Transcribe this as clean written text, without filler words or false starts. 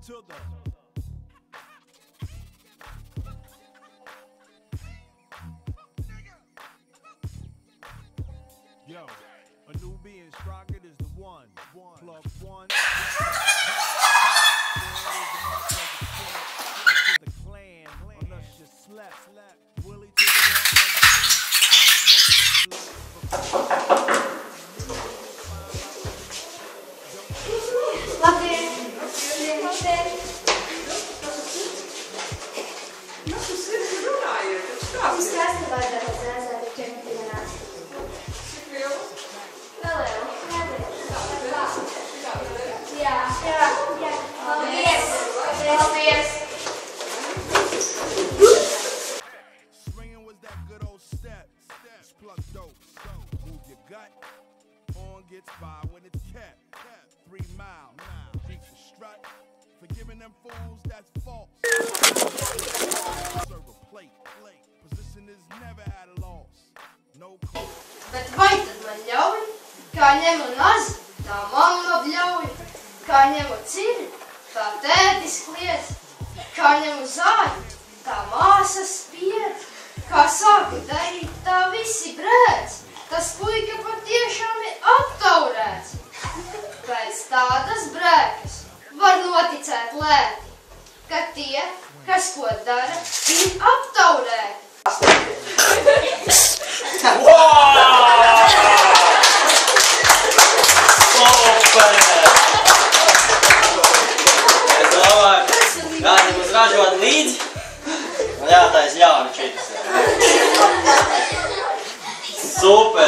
to the Yo, a newbie in Sprocket is the one. Plug one. To the clan, unless you slept. Willie to the swinging was that good old step. Plug dope. Move your gut. On gets by when it's kept. 3 miles. Beat the strut. Forgiving them fools, that's false. Serve a plate. Position is never at a loss. No call. Bet vai tad man ļauj, kā ņemu nazi, tā mamma bļauj, kā ņemu ciri, tā tētis kliedz, kā ņemu zāļu, tā māsa spied, kā sāku darīt, tā visi brēc, tas puika patiešām ir aptaurēts. Pēc tādas brēkas var noticēt lēti, ka tie, kas ko dara, ir aptaurēti. Kādiem uzražot līdzi, man jātais jauni čitas. Super!